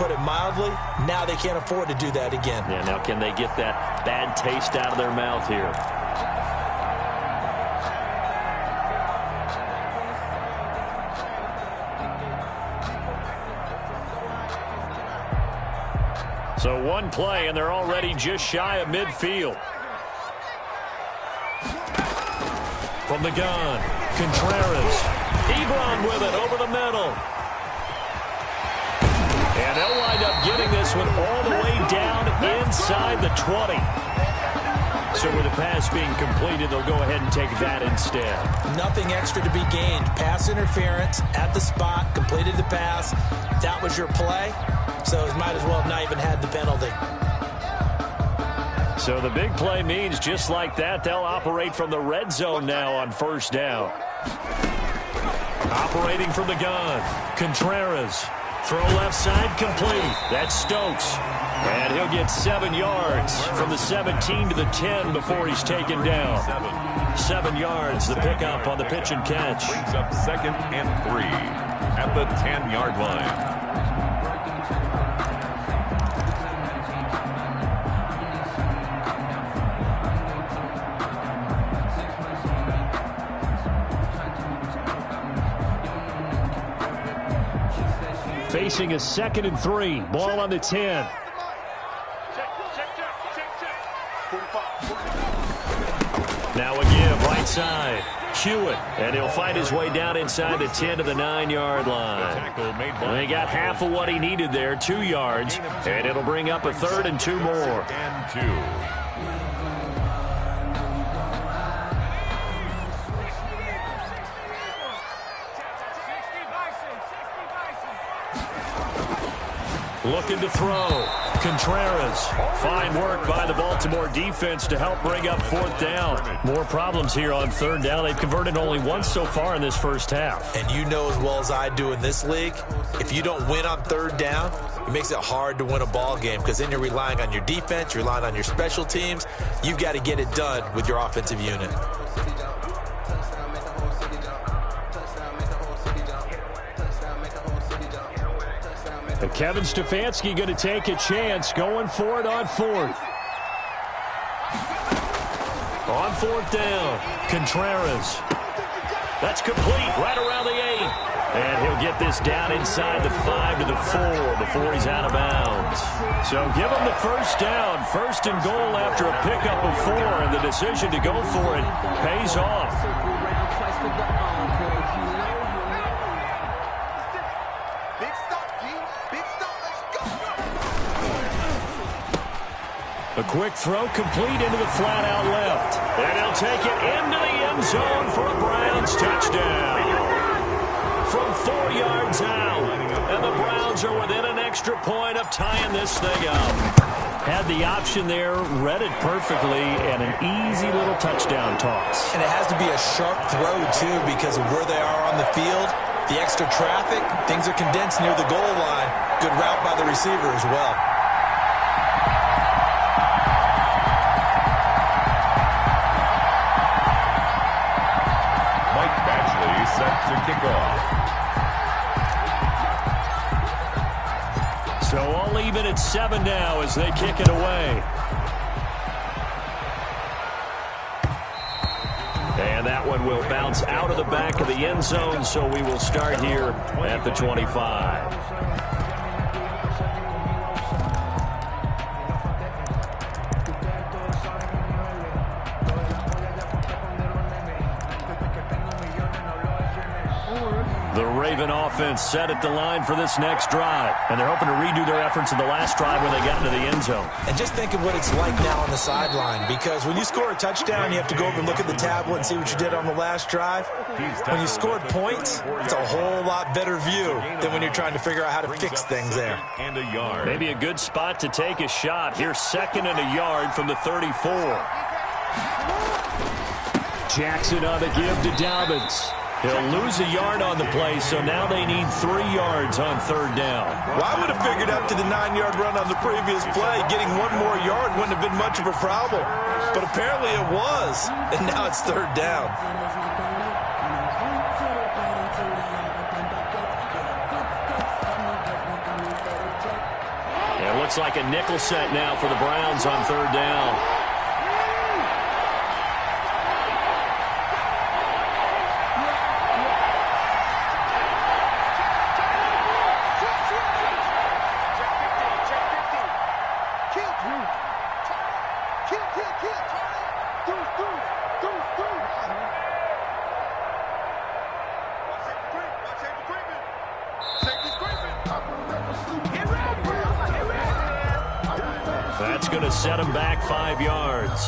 put it mildly. Now they can't afford to do that again. Yeah, now can they get that bad taste out of their mouth here? So one play, and they're already just shy of midfield. From the gun, Contreras. Ebron with it over the middle. And they'll wind up getting this one all the way down inside the 20. So with the pass being completed, they'll go ahead and take that instead. Nothing extra to be gained. Pass interference at the spot, completed the pass. That was your play, so it might as well have not even had the penalty. So the big play means just like that, they'll operate from the red zone now on first down. Operating from the gun, Contreras. Throw left side complete. That's Stokes. And he'll get 7 yards from the 17 to the 10 before he's taken down. 7 yards, the pickup on the pitch and catch. Brings up 2nd and 3 at the 10-yard line. Facing a 2nd and 3. Ball on the 10. Now a give right side. Hewitt. And he'll fight his way down inside the 10 to the 9-yard line. And they got half of what he needed there, 2 yards. And it'll bring up a 3rd and 2 more. And 2. Looking to throw. Contreras. Fine work by the Baltimore defense to help bring up 4th down. More problems here on 3rd down. They've converted only once so far in this first half. And you know as well as I do in this league, if you don't win on 3rd down, it makes it hard to win a ball game because then you're relying on your defense, you're relying on your special teams. You've got to get it done with your offensive unit. Kevin Stefanski going to take a chance, going for it on 4th. On 4th down, Contreras. That's complete right around the 8. And he'll get this down inside the 5 to the 4 before he's out of bounds. So give him the first down. 1st and goal after a pickup of 4, and the decision to go for it pays off. A quick throw complete into the flat out left. And he'll take it into the end zone for a Browns touchdown. From 4 yards out. And the Browns are within an extra point of tying this thing up. Had the option there, read it perfectly, and an easy little touchdown toss. And it has to be a sharp throw, too, because of where they are on the field. The extra traffic, things are condensed near the goal line. Good route by the receiver as well. Set to kick off. So all even at 7 now as they kick it away. And that one will bounce out of the back of the end zone, so we will start here at the 25. The Raven offense set at the line for this next drive. And they're hoping to redo their efforts in the last drive when they got into the end zone. And just think of what it's like now on the sideline, because when you score a touchdown, you have to go over and look at the tablet and see what you did on the last drive. When you scored points, it's a whole lot better view than when you're trying to figure out how to fix things there. And a yard. Maybe a good spot to take a shot. Here's 2nd and a yard from the 34. Jackson on the give to Dobbins. He'll lose a yard on the play, so now they need 3 yards on 3rd down. Well, I would have figured up to the 9-yard run on the previous play. Getting 1 more yard wouldn't have been much of a problem. But apparently it was, and now it's 3rd down. Looks like a nickel set now for the Browns on third down. That's going to set him back 5 yards.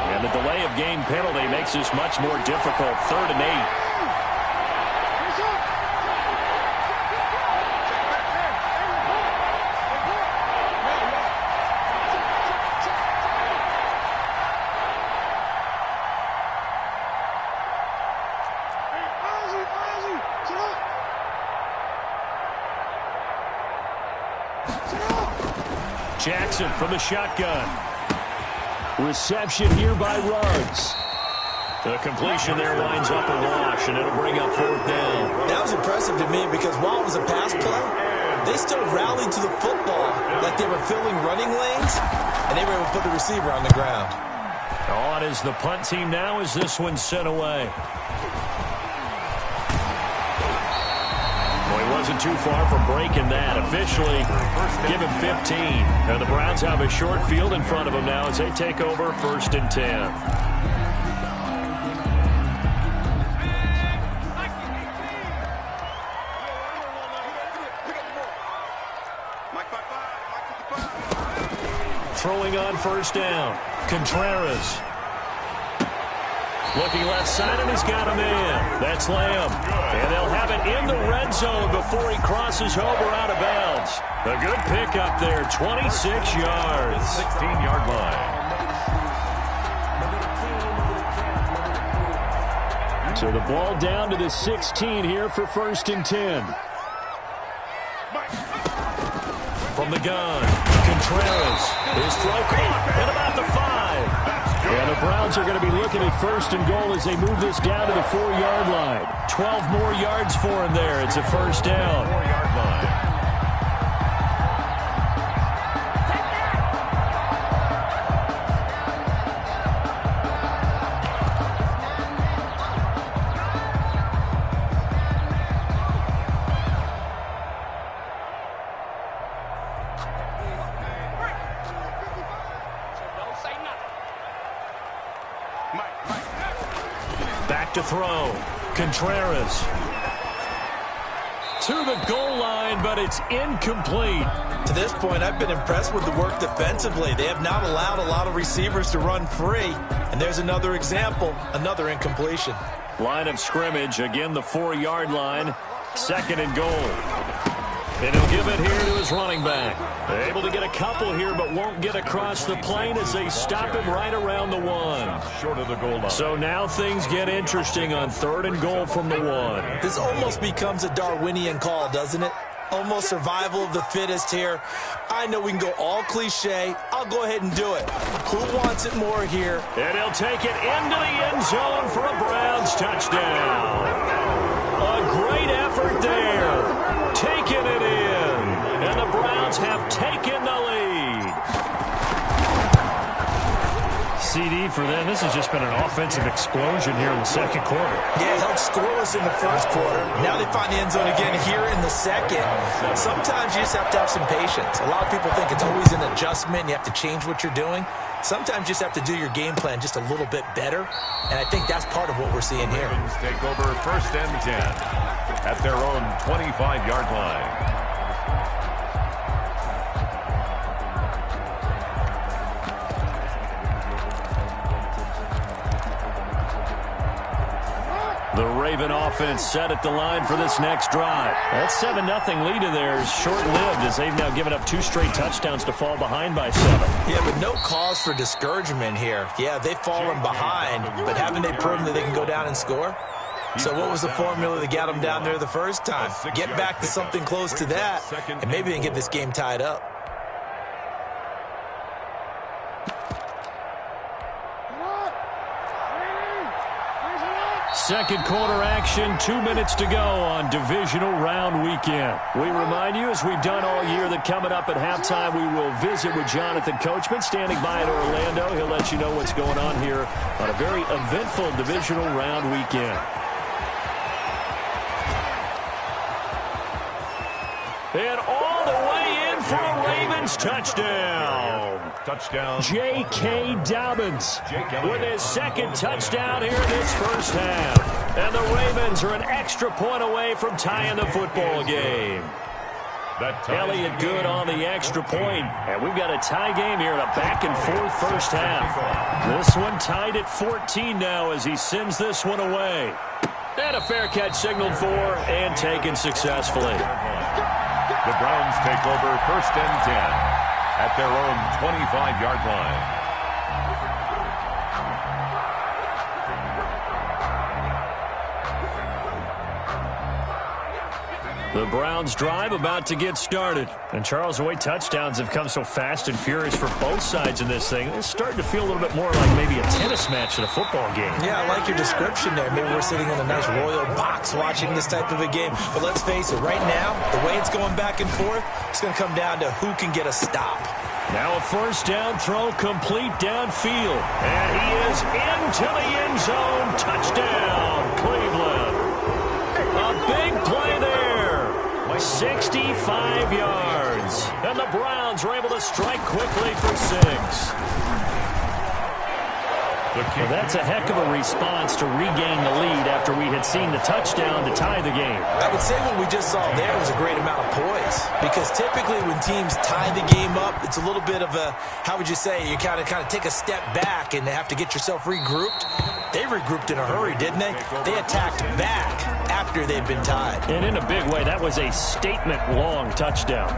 And the delay of game penalty makes this much more difficult. 3rd and 8. Jackson from the shotgun. Reception here by Ruggs. The completion there winds up a wash, and it'll bring up 4th down. That was impressive to me because while it was a pass play, they still rallied to the football like they were filling running lanes, and they were able to put the receiver on the ground. On is the punt team now as this one's sent away. Wasn't too far from breaking that. Officially, give him 15. And the Browns have a short field in front of them now as they take over 1st and 10. Throwing on 1st down. Contreras. Looking left side, and he's got a man. That's Lamb. And they'll have it in the red zone before he crosses over out of bounds. A good pickup there, 26 yards. 16-yard line. So the ball down to the 16 here for 1st and 10. From the gun, Contreras. His throw caught at about the 5. And the Browns are going to be looking at 1st and goal as they move this down to the 4-yard line. 12 more yards for him there. It's a 1st down. 4-yard line. Back to throw. Contreras. To the goal line, but it's incomplete. To this point, I've been impressed with the work defensively. They have not allowed a lot of receivers to run free. And there's another example, another incompletion. Line of scrimmage, again the 4-yard line. 2nd and goal. And he'll give it here to his running back. They're able to get a couple here, but won't get across the plane as they stop him right around the 1. Short of the goal line. So now things get interesting on 3rd and goal from the 1. This almost becomes a Darwinian call, doesn't it? Almost survival of the fittest here. I know we can go all cliche. I'll go ahead and do it. Who wants it more here? And he'll take it into the end zone for a Browns touchdown. A great effort there. Taking it in. And the Browns have taken the lead. CD for them. This has just been an offensive explosion here in the 2nd quarter. Yeah, held scoreless in the 1st quarter. Now they find the end zone again here in the 2nd. Sometimes you just have to have some patience. A lot of people think it's always an adjustment. You have to change what you're doing. Sometimes you just have to do your game plan just a little bit better. And I think that's part of what we're seeing here. Take over 1st and 10 at their own 25-yard line. The Raven offense set at the line for this next drive. That 7-0 lead of theirs short-lived as they've now given up 2 straight touchdowns to fall behind by 7. Yeah, but no cause for discouragement here. Yeah, they've fallen behind, but haven't they proven that they can go down and score? So what was the formula that got them down there the first time? Get back to something close to that, and maybe they can get this game tied up. Second quarter action, 2 minutes to go on divisional round weekend. We remind you, as we've done all year, that coming up at halftime, we will visit with Jonathan Coachman standing by in Orlando. He'll let you know what's going on here on a very eventful divisional round weekend. And all the way in for a Ravens touchdown. J.K. Dobbins with his second touchdown here in this first half. And the Ravens are an extra point away from tying the football game. Elliott good on the extra point. And we've got a tie game here in a back-and-forth first half. This one tied at 14 now as he sends this one away. And a fair catch signaled for and taken successfully. The Browns take over 1st and 10 at their own 25-yard line. The Browns drive about to get started. And Charles, the way touchdowns have come so fast and furious for both sides in this thing, it's starting to feel a little bit more like maybe a tennis match in a football game. Yeah, I like your description there. Maybe we're sitting in a nice royal box watching this type of a game. But let's face it, right now, the way it's going back and forth, it's going to come down to who can get a stop. Now a first down throw complete downfield. And he is into the end zone. Touchdown, Cleveland. A big play there. 65 yards. And the Browns are able to strike quickly for 6. Well, that's a heck of a response to regain the lead after we had seen the touchdown to tie the game. I would say what we just saw there was a great amount of poise. Because typically when teams tie the game up, it's a little bit of a, how would you say, you kind of take a step back and have to get yourself regrouped. They regrouped in a hurry, didn't they? They attacked back after they'd been tied. And in a big way, that was a statement-long touchdown.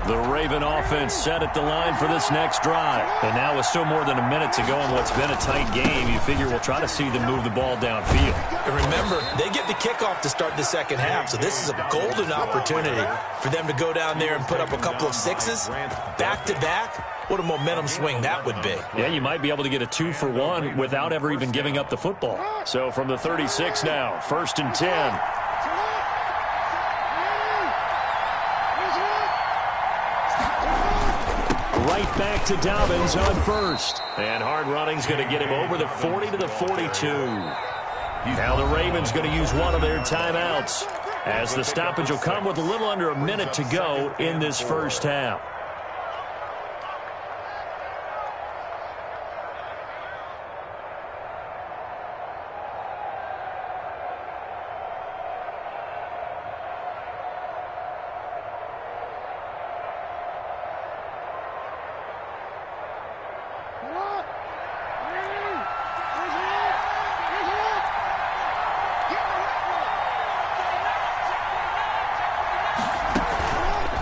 The Raven offense set at the line for this next drive. And now with still more than a minute to go in what's been a tight game, you figure we'll try to see them move the ball downfield. And remember, they get the kickoff to start the second half, so this is a golden opportunity for them to go down there and put up a couple of 6s back-to-back. What a momentum swing that would be. Yeah, you might be able to get a 2-for-1 without ever even giving up the football. So from the 36 now, 1st and 10. Right back to Dobbins on first. And hard running's going to get him over the 40 to the 42. Now the Ravens going to use one of their timeouts as the stoppage will come with a little under a minute to go in this first half.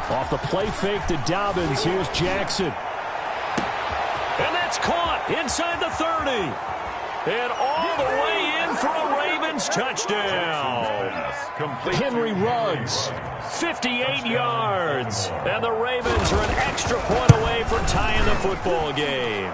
Off the play fake to Dobbins, here's Jackson. And that's caught inside the 30. And all the way in for a Ravens touchdown. Henry Ruggs, 58 yards. And the Ravens are an extra point away from tying the football game.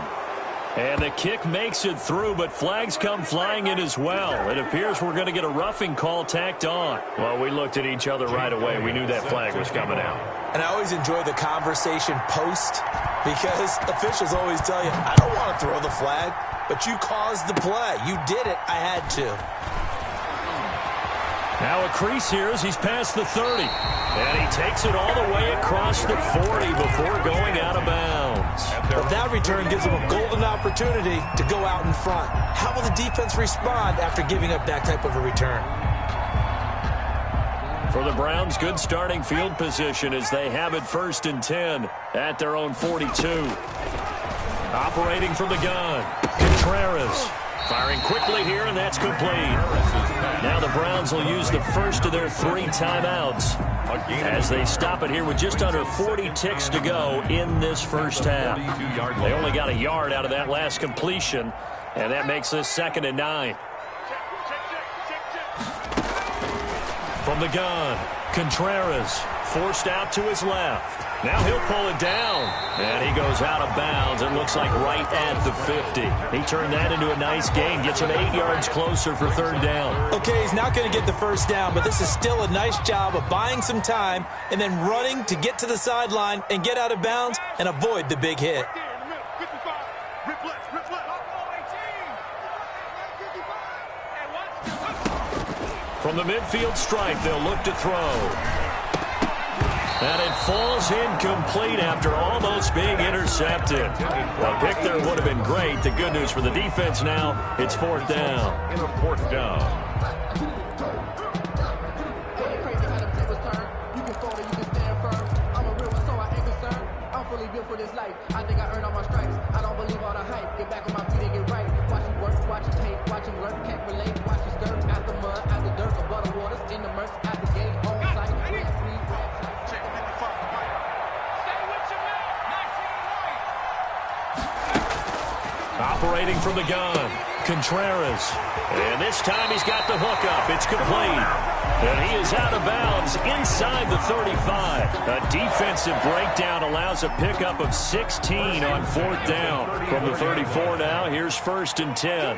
And the kick makes it through, but flags come flying in as well. It appears we're going to get a roughing call tacked on. Well, we looked at each other right away. We knew that flag was coming out. And I always enjoy the conversation post because officials always tell you, I don't want to throw the flag, but you caused the play. You did it. I had to. Now a crease here as he's past the 30. And he takes it all the way across the 40 before going out of bounds. But that return gives them a golden opportunity to go out in front. How will the defense respond after giving up that type of a return? For the Browns, good starting field position as they have it 1st and 10 at their own 42. Operating from the gun, Contreras. Firing quickly here, and that's complete. Now the Browns will use the first of their 3 timeouts as they stop it here with just under 40 ticks to go in this first half. They only got a yard out of that last completion, and that makes this 2nd and 9. From the gun, Contreras forced out to his left. Now he'll pull it down. And he goes out of bounds. It looks like right at the 50. He turned that into a nice gain. Gets him 8 yards closer for third down. Okay, he's not going to get the first down, but this is still a nice job of buying some time and then running to get to the sideline and get out of bounds and avoid the big hit. From the midfield stripe, they'll look to throw. And it falls incomplete after almost being intercepted. A pick there would have been great. The good news for the defense now, it's fourth down. In a fourth down. For this life, I think I earned all my stripes. I don't believe all the hype. Get back on my feet and get right. Watch him work, watch him hate, watch him work, can't relate. Watch him skirt out the mud, out the dirt, above the waters, in the murks, out the gate, on site. Check him in the front. Stay with your man. Operating from the gun, Contreras. And this time he's got the hook up. It's complete. And he is out of bounds inside the 35. A defensive breakdown allows a pickup of 16 on fourth down. From the 34 now, here's first and 10.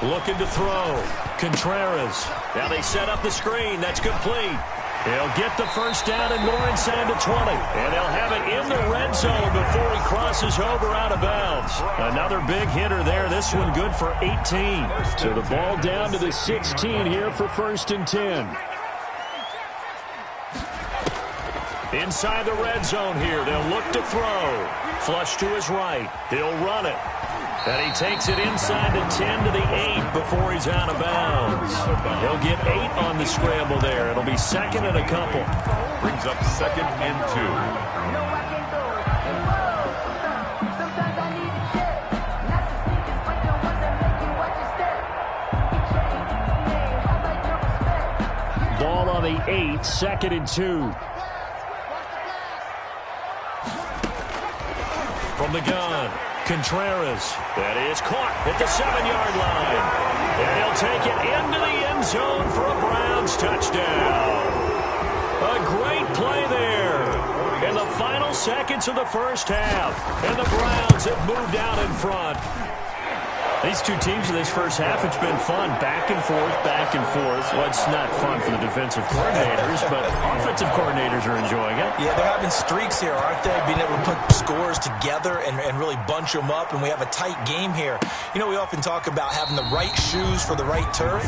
Looking to throw. Contreras. Now they set up the screen. That's complete. He'll get the first down and more inside the 20. And they'll have it in the red zone before he crosses over out of bounds. Another big hitter there. This one good for 18. So the ball down to the 16 here for first and 10. Inside the red zone here. They'll look to throw. Flush to his right. He'll run it. And he takes it inside the 10 to the 8 before he's out of bounds. He'll get 8 on the scramble there. It'll be second and a couple. Brings up second and 2. Ball on the 8, second and 2. From the gun. Contreras. That is caught at the 7-yard line. And he'll take it into the end zone for a Browns touchdown. A great play there in the final seconds of the first half. And the Browns have moved out in front. These two teams in this first half, it's been fun. Back and forth, back and forth. Well, it's not fun for the defensive coordinators, but offensive coordinators are enjoying it. Yeah, they're having streaks here, aren't they? Being able to put scores together and really bunch them up, and we have a tight game here. You know, we often talk about having the right shoes for the right turf.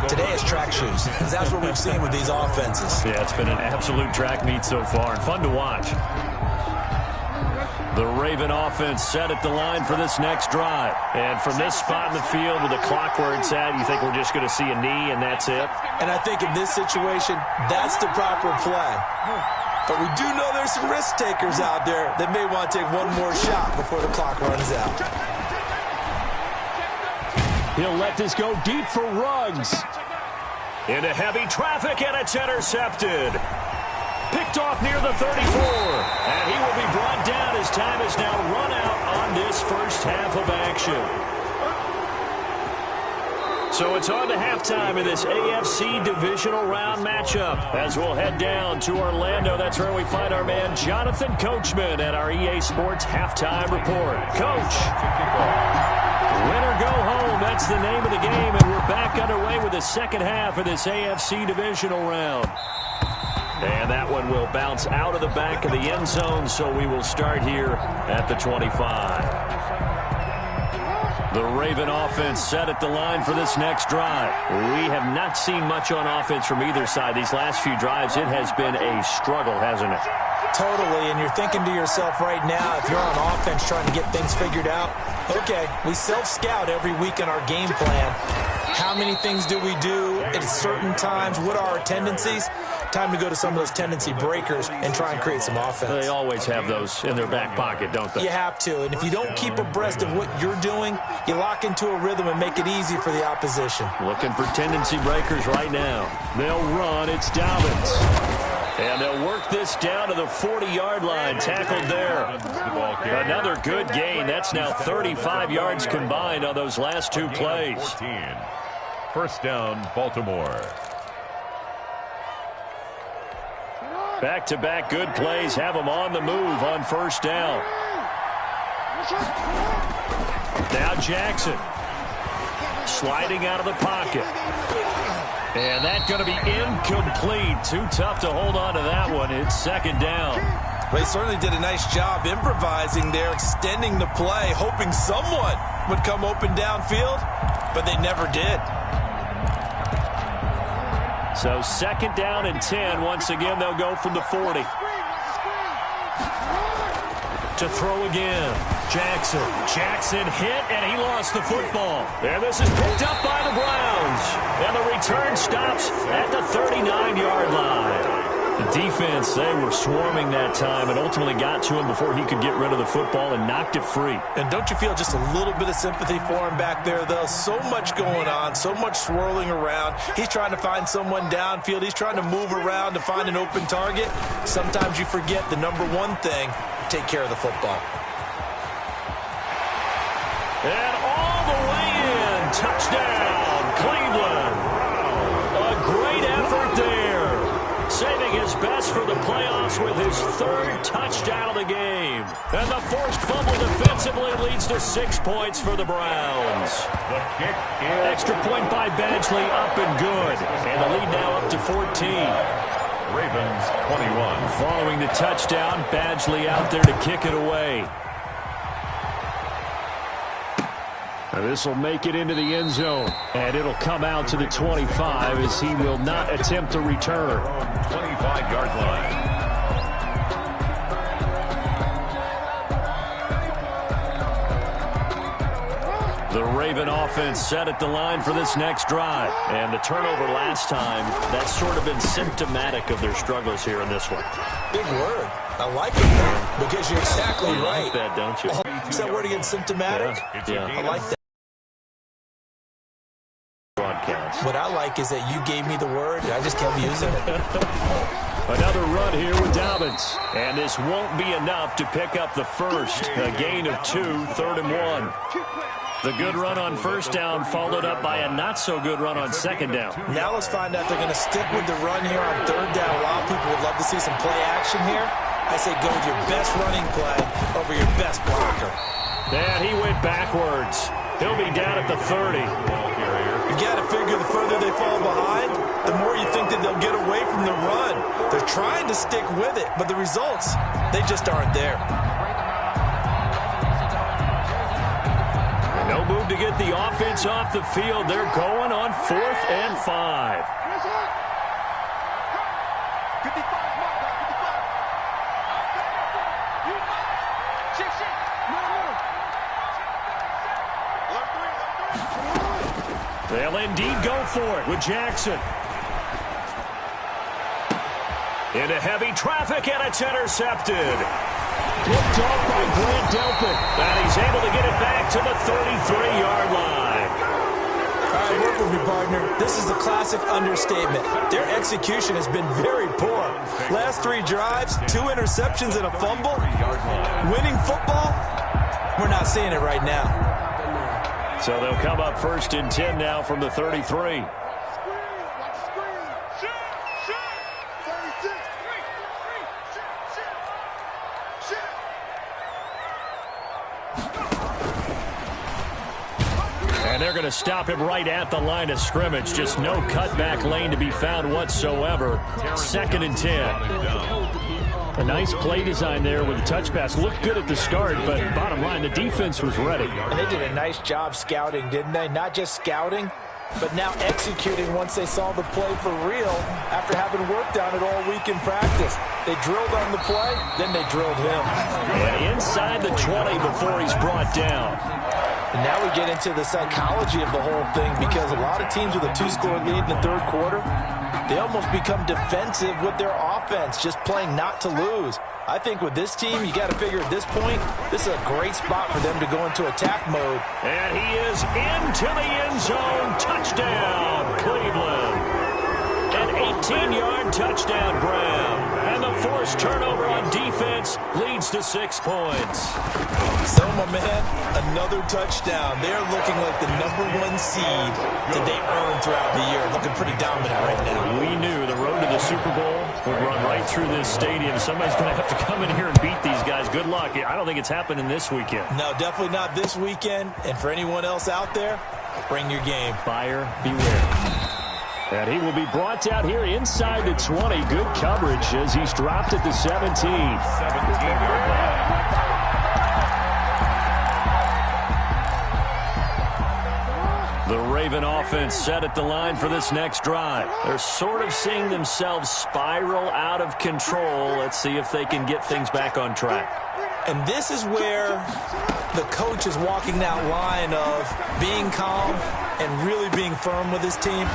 Today is track shoes. That's what we've seen with these offenses. Yeah, it's been an absolute track meet so far, and fun to watch. The Raven offense set at the line for this next drive. And from this spot in the field with the clock where it's at, you think we're just going to see a knee and that's it? And I think in this situation, that's the proper play. But we do know there's some risk takers out there that may want to take one more shot before the clock runs out. He'll let this go deep for Ruggs. Into heavy traffic, and it's intercepted. Picked off near the 34. And he will be brought down as time is now run out on this first half of action. So it's on to halftime in this AFC divisional round matchup. As we'll head down to Orlando, that's where we find our man Jonathan Coachman at our EA Sports Halftime Report. Coach, win or go home, that's the name of the game, and we're back underway with the second half of this AFC divisional round. And that one will bounce out of the back of the end zone, so we will start here at the 25. The Raven offense set at the line for this next drive. We have not seen much on offense from either side. These last few drives, it has been a struggle, hasn't it? Totally, and you're thinking to yourself right now, if you're on offense trying to get things figured out, okay, we self-scout every week in our game plan. How many things do we do at certain times? What are our tendencies? Time to go to some of those tendency breakers and try and create some offense. They always have those in their back pocket, don't they? You have to, and if you don't keep abreast of what you're doing, you lock into a rhythm and make it easy for the opposition. Looking for tendency breakers right now. They'll run. It's Dobbins. And they'll work this down to the 40-yard line. Tackled there. Another good gain. That's now 35 yards combined on those last two plays. First down, Baltimore. Back-to-back good plays have them on the move on first down. Now Jackson. Sliding out of the pocket. And that's going to be incomplete. Too tough to hold on to that one. It's second down. They certainly did a nice job improvising there, extending the play, hoping someone would come open downfield, but they never did. So second down and 10. Once again, they'll go from the 40. To throw again. Jackson hit, and he lost the football. And this is picked up by the Browns. And the return stops at the 39-yard line. The defense, they were swarming that time and ultimately got to him before he could get rid of the football and knocked it free. And don't you feel just a little bit of sympathy for him back there, though? So much going on, so much swirling around. He's trying to find someone downfield. He's trying to move around to find an open target. Sometimes you forget the number one thing, take care of the football. And all the way in. Touchdown, Cleveland. A great effort there. Saving his best for the playoffs with his third touchdown of the game. And the forced fumble defensively leads to 6 points for the Browns. The kick is Extra point by Badgley, up and good. And the lead now up to 14. Ravens 21. Following the touchdown, Badgley out there to kick it away. This will make it into the end zone, and it'll come out to the 25 as he will not attempt to return. 25-yard line. The Raven offense set at the line for this next drive. And the turnover last time, that's sort of been symptomatic of their struggles here in this one. Big word. I like it, though, because you're exactly You right. like that, don't you? Is that word again, symptomatic? Yeah. I like that. Broadcast. What I like is that you gave me the word, and I just kept using it. Another run here with Dobbins. And this won't be enough to pick up the first. A gain of 2, 3rd and 1. The good run on first down followed up by a not-so-good run on second down. Now let's find out if they're going to stick with the run here on third down. A lot of people would love to see some play action here. I say go with your best running play over your best blocker. And he went backwards. He'll be down at the 30. You got to figure the further they fall behind, the more you think that they'll get away from the run. They're trying to stick with it, but the results, they just aren't there. No move to get the offense off the field. They're going on 4th and 5. They'll indeed go for it with Jackson. Into heavy traffic, and it's intercepted. Picked off by Grant Delpit. And he's able to get it back to the 33-yard line. All right, work with me, partner. This is a classic understatement. Their execution has been very poor. Last 3 drives, 2 interceptions and a fumble. Winning football, we're not seeing it right now. So they'll come up 1st and 10 now from the 33. And they're going to stop him right at the line of scrimmage. Just no cutback lane to be found whatsoever. 2nd and 10. A nice play design there with the touch pass. Looked good at the start, but bottom line, the defense was ready. And they did a nice job scouting, didn't they? Not just scouting, but now executing once they saw the play for real after having worked on it all week in practice. They drilled on the play, then they drilled him. And inside the 20 before he's brought down. And now we get into the psychology of the whole thing, because a lot of teams with a 2-score lead in the third quarter, they almost become defensive with their offense, just playing not to lose. I think with this team, you got to figure at this point, this is a great spot for them to go into attack mode. And he is into the end zone. Touchdown, Cleveland. An 18-yard touchdown grab. And the forced turnover on defense leads to 6 points. So, my man, another touchdown. They're looking like the #1 seed that they earned throughout the year. Looking pretty dominant right now. We knew the road to the Super Bowl would run right through this stadium. Somebody's going to have to come in here and beat these guys. Good luck. I don't think it's happening this weekend. No, definitely not this weekend. And for anyone else out there, bring your game. Buyer beware. And he will be brought down here inside the 20. Good coverage as he's dropped at the 17. 17-yard line. The Raven offense set at the line for this next drive. They're sort of seeing themselves spiral out of control. Let's see if they can get things back on track. And this is where the coach is walking that line of being calm and really being firm with his team.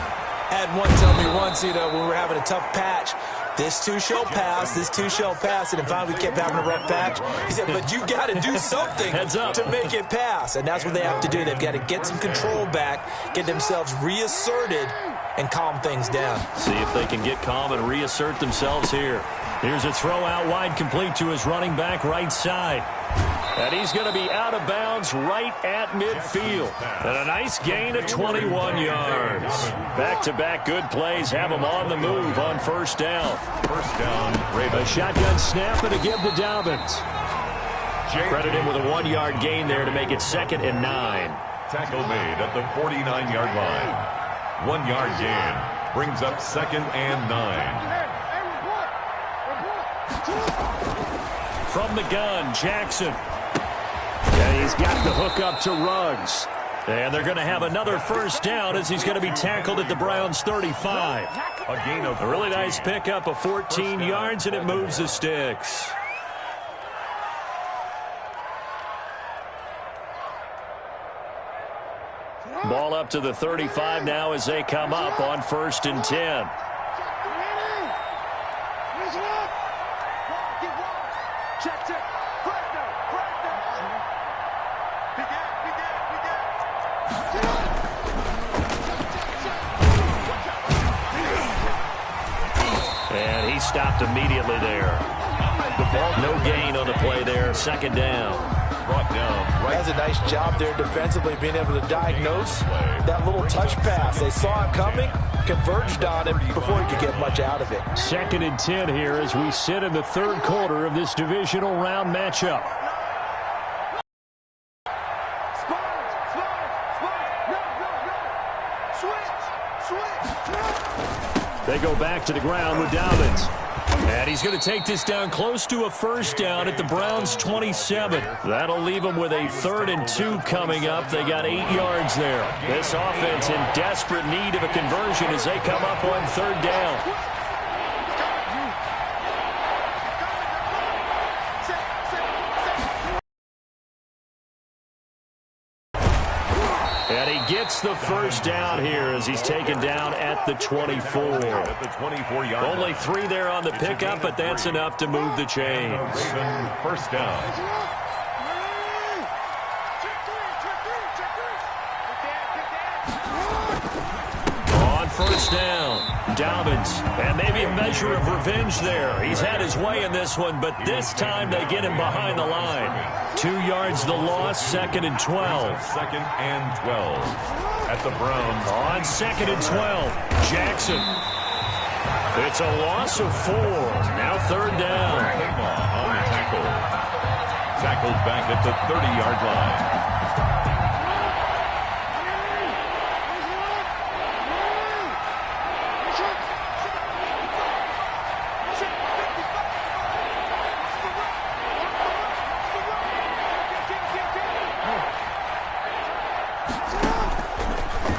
I had one tell me once, when we were having a tough patch, this too shall pass, this too shall pass, and finally we kept having a rough patch. He said, but you got to do something to make it pass, and that's what they have to do. They've got to get some control back, get themselves reasserted, and calm things down. See if they can get calm and reassert themselves here. Here's a throw out wide, complete to his running back right side. And he's going to be out of bounds right at midfield. And a nice gain of 21 yards. Back-to-back good plays have him on the move on first down. First down, Ravens. A shotgun snap and a give to Dobbins. Credit him with a 1-yard gain there to make it 2nd and 9. Tackle made at the 49-yard line. 1-yard gain brings up 2nd and 9. From the gun, Jackson. And he's got the hook up to Ruggs. And they're going to have another first down as he's going to be tackled at the Browns' 35. A gain of A really nice pickup of 14 yards, and it moves the sticks. Ball up to the 35 now as they come up on 1st and 10. And he stopped immediately there. No gain on the play there. 2nd down. Brought down. That's a nice job there defensively, being able to diagnose that little touch pass. They saw it coming, converged on it before he could get much out of it. 2nd and 10 here as we sit in the 3rd quarter of this divisional round matchup. They go back to the ground with Dobbins. And he's going to take this down close to a first down at the Browns' 27. That'll leave them with a 3rd and 2 coming up. They got 8 yards there. This offense in desperate need of a conversion as they come up on 3rd down. And he gets the first down here as he's taken down at the 24. At the 24-yard line. Only 3 there on the pickup, but that's enough to move the chains. Raven, first down. On first down, Dobbins. And maybe a measure of revenge there. He's had his way in this one, but this time they get him behind the line. 2 yards the loss, 2nd and 12. 2nd and 12 at the Browns. On 2nd and 12, Jackson. It's a loss of 4. Now 3rd down. On tackle. Tackled back at the 30-yard line.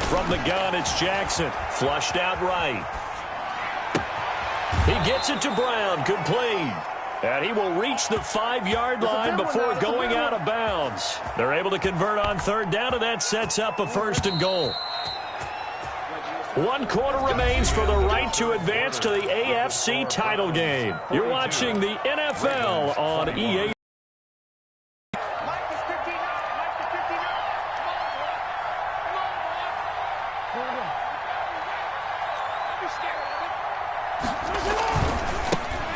From the gun, it's Jackson. Flushed out right. He gets it to Brown. Complete. And he will reach the 5-yard line before going out of bounds. They're able to convert on 3rd down, and that sets up a 1st and goal. 1 quarter remains for the right to advance to the AFC title game. You're watching the NFL on EA.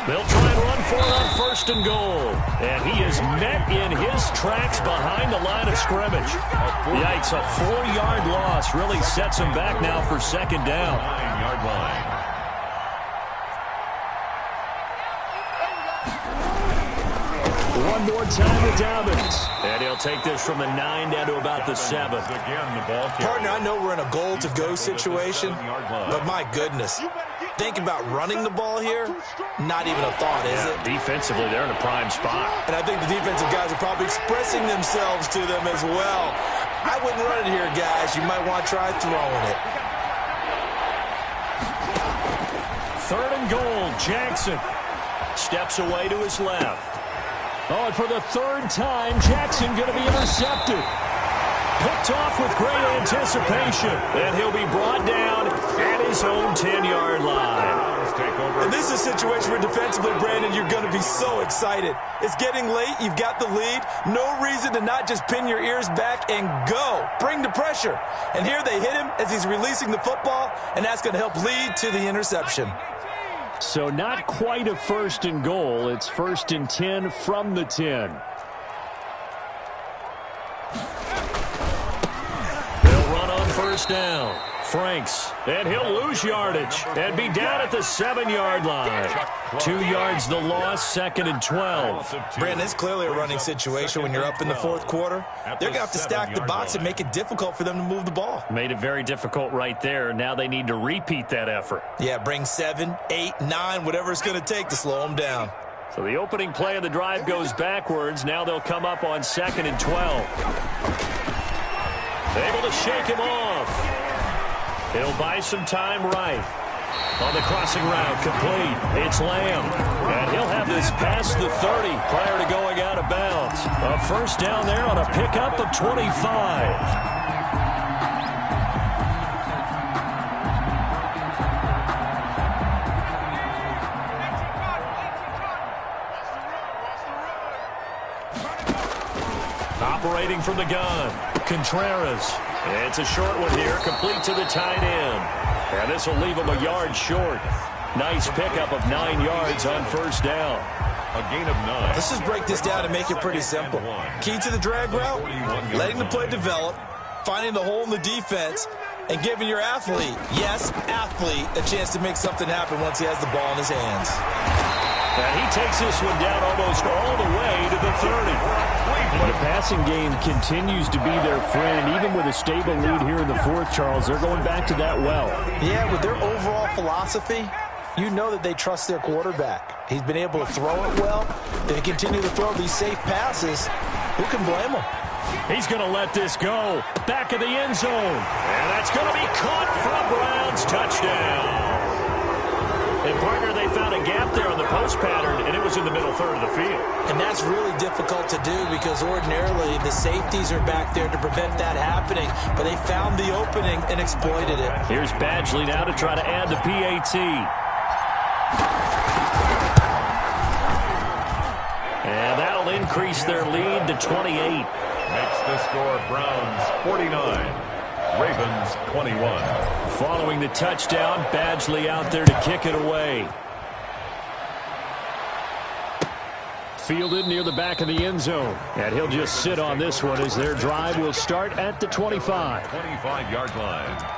They'll try and for it on 1st and goal. And he is met in his tracks behind the line of scrimmage. Yikes, a 4-yard loss really sets him back now for 2nd down. 9-yard line. One more time with Dobbins. And he'll take this from the 9 down to about the 7. Again, the ball carrier. Partner, I know we're in a goal-to-go situation, but my goodness, think about running the ball here, not even a thought, is it? Defensively, they're in a prime spot. And I think the defensive guys are probably expressing themselves to them as well. I wouldn't run it here, guys. You might want to try throwing it. 3rd and goal, Jackson steps away to his left. Oh, and for the 3rd time, Jackson going to be intercepted. Picked off with great anticipation. And he'll be brought down at his own 10-yard line. And this is a situation where defensively, Brandon, you're going to be so excited. It's getting late. You've got the lead. No reason to not just pin your ears back and go. Bring the pressure. And here they hit him as he's releasing the football, and that's going to help lead to the interception. So not quite a 1st and goal. It's 1st and 10 from the 10. They'll run on 1st down. Franks, and he'll lose yardage and be down at the 7-yard line. 2 yards the loss, 2nd and 12. Brandon, it's clearly a running situation when you're up in the 4th quarter. They're going to have to stack the box and make it difficult for them to move the ball. Made it very difficult right there. Now they need to repeat that effort. Yeah, bring 7, 8, 9, whatever it's going to take to slow them down. So the opening play of the drive goes backwards. Now they'll come up on 2nd and 12. Able to shake him off. He'll buy some time right. On the crossing route, complete. It's Lamb. And he'll have this past the 30 prior to going out of bounds. A 1st down there on a pickup of 25. Operating from the gun, Contreras. It's a short one here, complete to the tight end. And this will leave him a yard short. Nice pickup of 9 yards on 1st down. A gain of 9. Let's just break this down and make it pretty simple. Key to the drag route, letting the play develop, finding the hole in the defense, and giving your athlete, yes, athlete, a chance to make something happen once he has the ball in his hands. And he takes this one down almost all the way to the 30. The passing game continues to be their friend. Even with a stable lead here in the 4th, Charles, they're going back to that well. Yeah, with their overall philosophy, you know that they trust their quarterback. He's been able to throw it well. They continue to throw these safe passes. Who can blame them? He's going to let this go. Back of the end zone. And that's going to be caught for a Browns touchdown. And, partner, they found a gap there on the post pattern, and it was in the middle 3rd of the field. And that's really difficult to do because ordinarily the safeties are back there to prevent that happening. But they found the opening and exploited it. Here's Badgley now to try to add the PAT. And that'll increase their lead to 28. Makes the score Browns 49. Ravens 21. Following the touchdown, Badgley out there to kick it away. Fielded near the back of the end zone. And he'll just sit on this one as their drive will start at the 25. 25-yard line.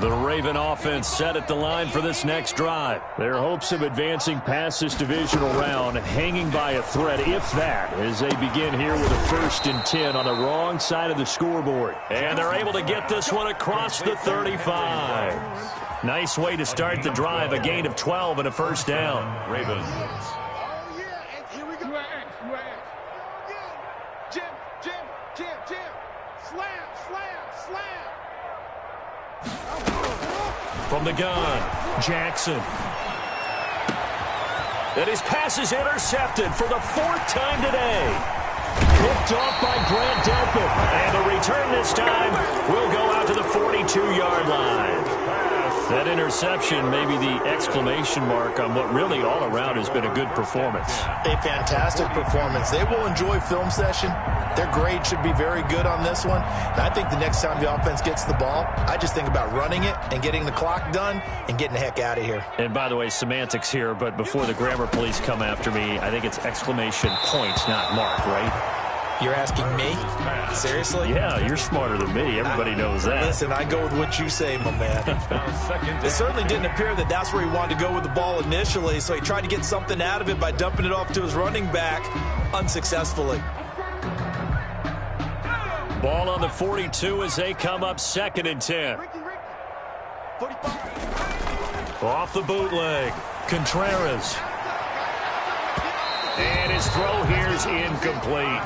The Raven offense set at the line for this next drive. Their hopes of advancing past this divisional round hanging by a thread, if that, as they begin here with a 1st and 10 on the wrong side of the scoreboard. And they're able to get this one across the 35. Nice way to start the drive, a gain of 12 and a 1st down. Ravens. From the gun, Jackson. And his pass is intercepted for the 4th time today. Picked off by Grant Delpit. And the return this time will go out to the 42-yard line. That interception may be the exclamation mark on what really all around has been a good performance. A fantastic performance. They will enjoy film session. Their grade should be very good on this one. And I think the next time the offense gets the ball, I just think about running it and getting the clock done and getting the heck out of here. And by the way, semantics here, but before the grammar police come after me, I think it's exclamation point, not mark, right? You're asking me? Seriously? Yeah, you're smarter than me. Everybody knows that. Listen, I go with what you say, my man. It certainly didn't appear that that's where he wanted to go with the ball initially, so he tried to get something out of it by dumping it off to his running back unsuccessfully. Ball on the 42 as they come up 2nd and 10. Off the bootleg, Contreras. And his throw here is incomplete.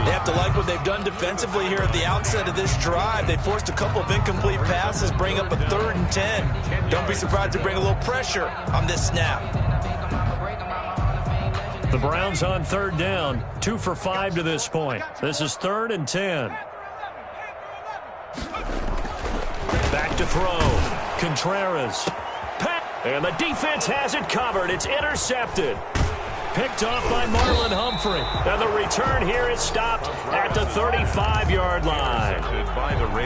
They have to like what they've done defensively here at the outset of this drive. They forced a couple of incomplete passes, bring up a 3rd and 10. Don't be surprised to bring a little pressure on this snap. The Browns on 3rd down, 2 for 5 to this point. This is 3rd and 10. Back to throw. Contreras. And the defense has it covered. It's intercepted. Picked off by Marlon Humphrey. And the return here is stopped at the 35-yard line.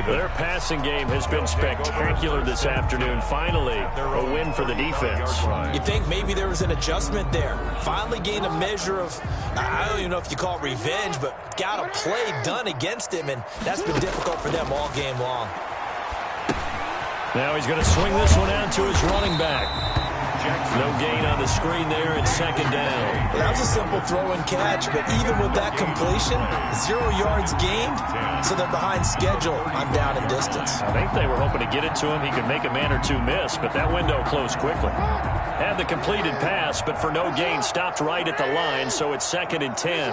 Their passing game has been spectacular this afternoon. Finally, a win for the defense. You think maybe there was an adjustment there. Finally gained a measure of, I don't even know if you call it revenge, but got a play done against him, and that's been difficult for them all game long. Now he's going to swing this one out to his running back. No gain on the screen there at 2nd down. Well, that was a simple throw and catch, but even with that completion, 0 yards gained, so they're behind schedule on down and distance. I think they were hoping to get it to him. He could make a man or two miss, but that window closed quickly. Had the completed pass, but for no gain, stopped right at the line, so it's 2nd and 10.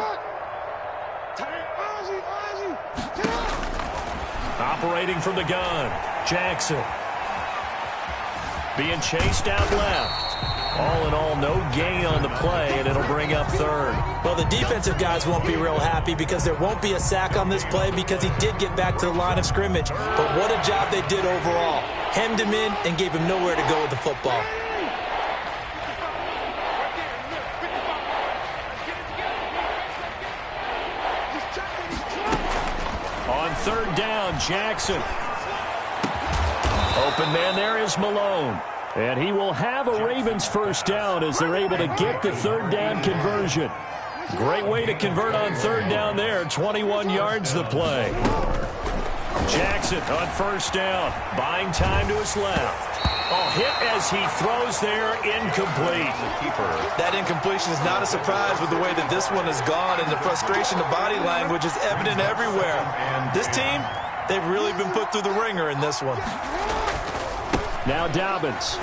Operating from the gun, Jackson. Being chased out left. All in all, no gain on the play, and it'll bring up 3rd. Well, the defensive guys won't be real happy because there won't be a sack on this play because he did get back to the line of scrimmage. But what a job they did overall. Hemmed him in and gave him nowhere to go with the football. On 3rd down, Jackson. Open man there is Malone. And he will have a Ravens 1st down as they're able to get the 3rd down conversion. Great way to convert on 3rd down there. 21 yards the play. Jackson on 1st down. Buying time to his left. Hit as he throws there, incomplete. That incompletion is not a surprise with the way that this one has gone, and the frustration of body language is evident everywhere. This team, they've really been put through the ringer in this one. Now Dobbins.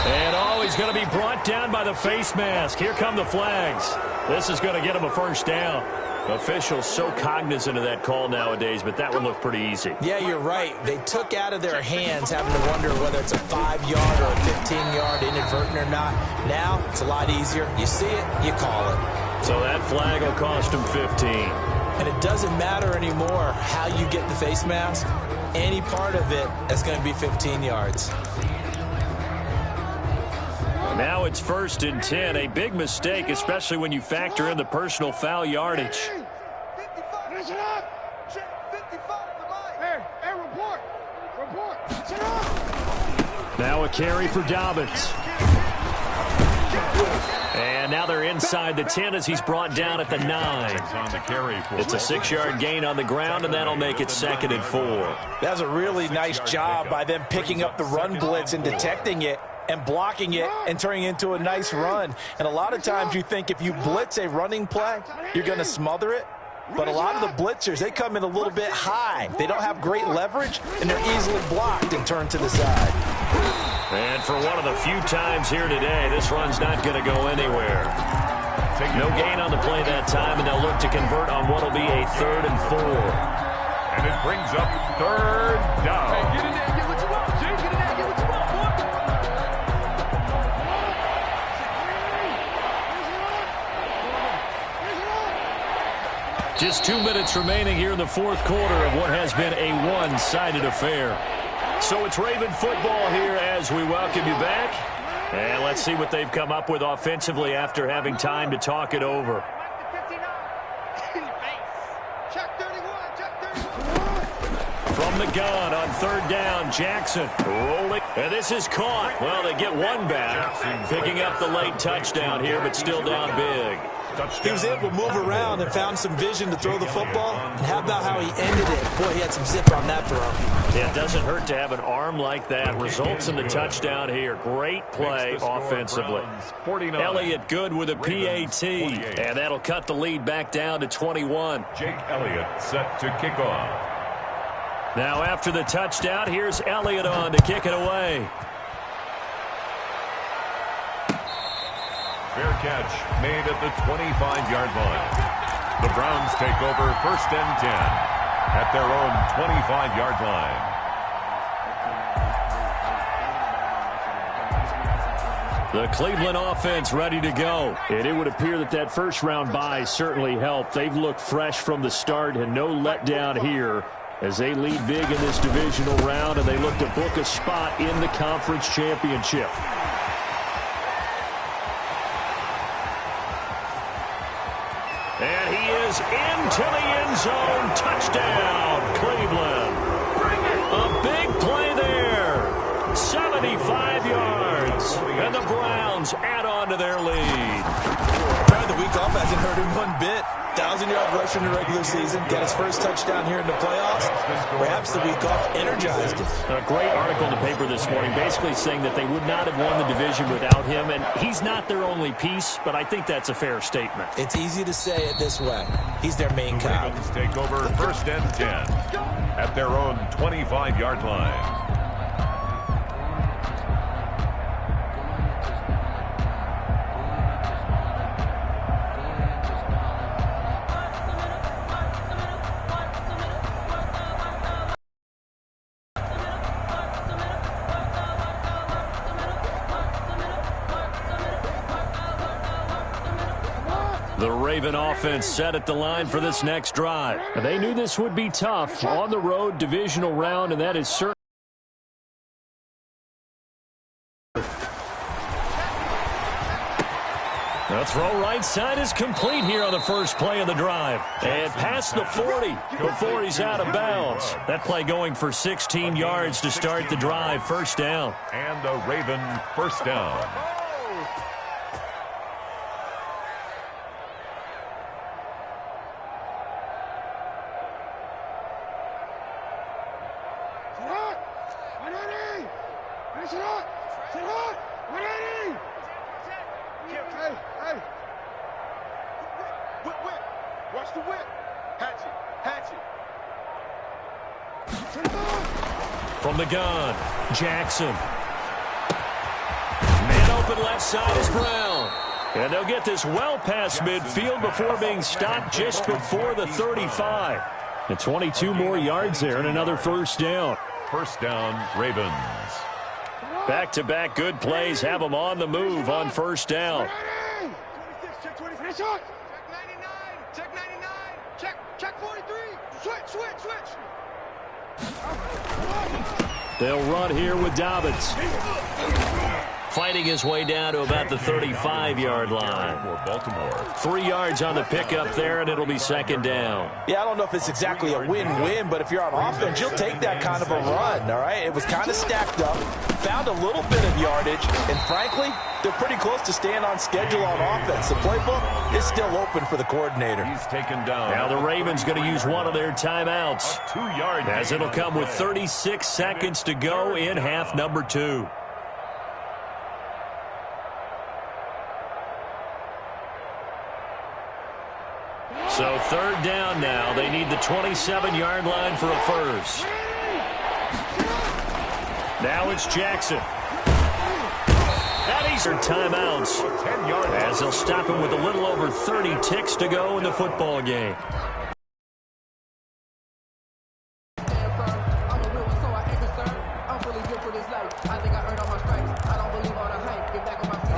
And he's going to be brought down by the face mask. Here come the flags. This is going to get him a 1st down. Officials so cognizant of that call nowadays, but that one looked pretty easy. Yeah, you're right. They took out of their hands having to wonder whether it's a 5-yard or a 15-yard inadvertent or not. Now, it's a lot easier. You see it, you call it. So that flag will cost him 15. And it doesn't matter anymore how you get the face mask. Any part of it is going to be 15 yards. Now it's 1st and 10. A big mistake, especially when you factor in the personal foul yardage. Now a carry for Dobbins. And now they're inside the 10 as he's brought down at the 9. It's a 6-yard gain on the ground, and that'll make it 2nd and 4. That's a really nice job by them picking up the run blitz and detecting it and blocking it and turning it into a nice run. And a lot of times you think if you blitz a running play, you're going to smother it. But a lot of the blitzers, they come in a little bit high. They don't have great leverage, and they're easily blocked and turned to the side. And for one of the few times here today, this run's not going to go anywhere. No gain on the play that time, and they'll look to convert on what will be a 3rd and 4. And it brings up 3rd down. Hey, get in there, get what you want, Jay. Get in there, get what you want, boy. Just 2 minutes remaining here in the 4th quarter of what has been a one-sided affair. So it's Raven football here as we welcome you back. And let's see what they've come up with offensively after having time to talk it over. From the gun on third down, Jackson rolling. And this is caught. Well, they get one back, picking up the late touchdown here, but still down big. He was able to move around and found some vision to throw the football. And how about how he ended it? Boy, he had some zip on that throw. Yeah, it doesn't hurt to have an arm like that. Results in the touchdown here. Great play offensively. Elliott good with a PAT. And that'll cut the lead back down to 21. Jake Elliott set to kick off. Now after the touchdown, here's Elliott on to kick it away. Fair catch made at the 25-yard line. The Browns take over 1st and 10 at their own 25-yard line. The Cleveland offense ready to go. And it would appear that that first-round bye certainly helped. They've looked fresh from the start and no letdown here as they lead big in this divisional round, and they look to book a spot in the conference championship. And he is into the end zone. Touchdown, Cleveland. A big play there. 75 yards. And the Browns add on to their lead. The week off hasn't hurt him one bit. 1,000-yard rush in the regular season. Got his first touchdown here in the playoffs. Perhaps the week off energized him. A great article in the paper this morning basically saying that they would not have won the division without him. And he's not their only piece, but I think that's a fair statement. It's easy to say it this way. He's their main The cog. Ravens take over 1st and 10 at their own 25-yard line. The Raven offense set at the line for this next drive. They knew this would be tough on the road divisional round, and that is certainly. The throw right side is complete here on the first play of the drive. And past the 40 before he's out of bounds. That play going for 16 yards to start the drive. First down. And a Raven first down. Watch the whip. Hatchet. From the gun, Jackson. Man open left side is Brown. And they'll get this well past midfield before being stopped just before the 35. And 22 more yards there and another first down. First down, Ravens. Back-to-back good plays have them on the move on first down. Check 26, check 99, check 43. Switch. They'll run here with Dobbins. Fighting his way down to about the 35-yard line. For Baltimore. 3 yards on the pickup there, and it'll be second down. Yeah, I don't know if it's exactly a win-win, but if you're on offense, you'll take that kind of a run, all right? It was kind of stacked up, found a little bit of yardage, and frankly, they're pretty close to staying on schedule on offense. The playbook is still open for the coordinator. He's taken down. Now the Ravens going to use one of their timeouts, 2-yard as it'll come with 36 seconds to go in half number 2. So third down now. They need the 27-yard line for a first. Now it's Jackson. And he's their timeouts as they'll stop him with a little over 30 ticks to go in the football game.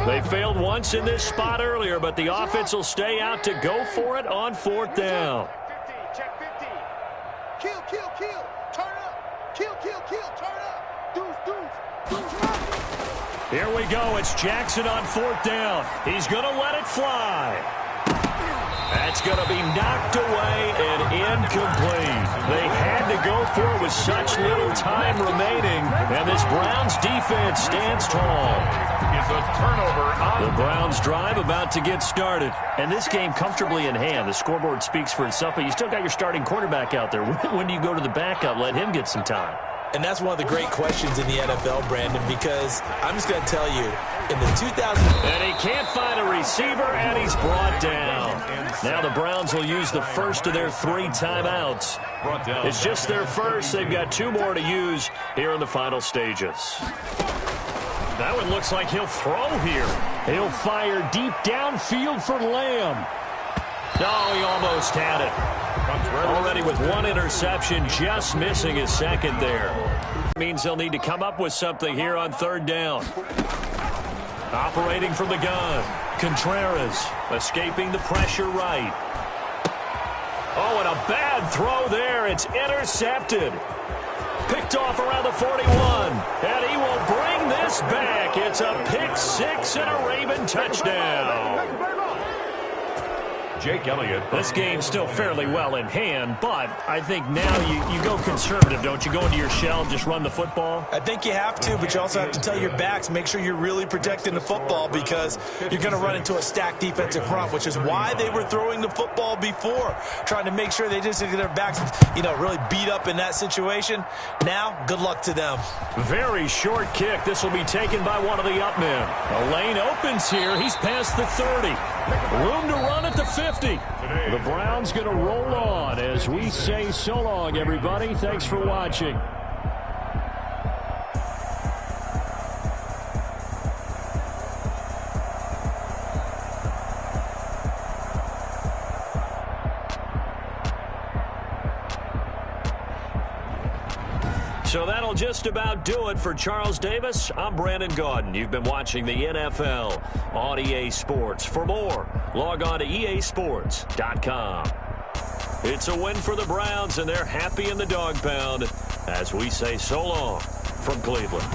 They failed once in this spot earlier, but the offense will stay out to go for it on fourth down. 50, check 50. Kill. Turn up. Kill, turn up. Here we go. It's Jackson on 4th down. He's going to let it fly. That's going to be knocked away and incomplete. They had to go for it with such little time remaining, and this Browns defense stands tall. It's a turnover on the Browns drive about to get started. And this game comfortably in hand. The scoreboard speaks for itself, but you still got your starting quarterback out there. When do you go to the backup? Let him get some time. And that's one of the great questions in the NFL, Brandon, because I'm just going to tell you, in the 2000... And he can't find a receiver, and he's brought down. Now the Browns will use the first of their 3 timeouts. It's just their first. They've got 2 more to use here in the final stages. That one looks like he'll throw here. He'll fire deep downfield for Lamb. Oh, he almost had it. Already with 1 interception, just missing his second there. Means they'll need to come up with something here on 3rd down. Operating from the gun, Contreras escaping the pressure right. Oh, and a bad throw there. It's intercepted. Picked off around the 41, and he will bring this back. It's a pick 6 and a Raven touchdown. Jake Elliott. This game's still fairly well in hand, but I think now you go conservative, don't you? Go into your shell and just run the football? I think you have to, but you also have to tell your backs, make sure you're really protecting the football because you're going to run into a stacked defensive front, which is why they were throwing the football before, trying to make sure they just get their backs, really beat up in that situation. Now, good luck to them. Very short kick. This will be taken by one of the up men. The lane opens here. He's past the 30. Room to run at the 50. The Browns going to roll on as we say so long, everybody. Thanks for watching. So that'll just about do it for Charles Davis. I'm Brandon Gaudin. You've been watching the NFL on EA Sports. For more, log on to easports.com. It's a win for the Browns, and they're happy in the dog pound as we say so long from Cleveland.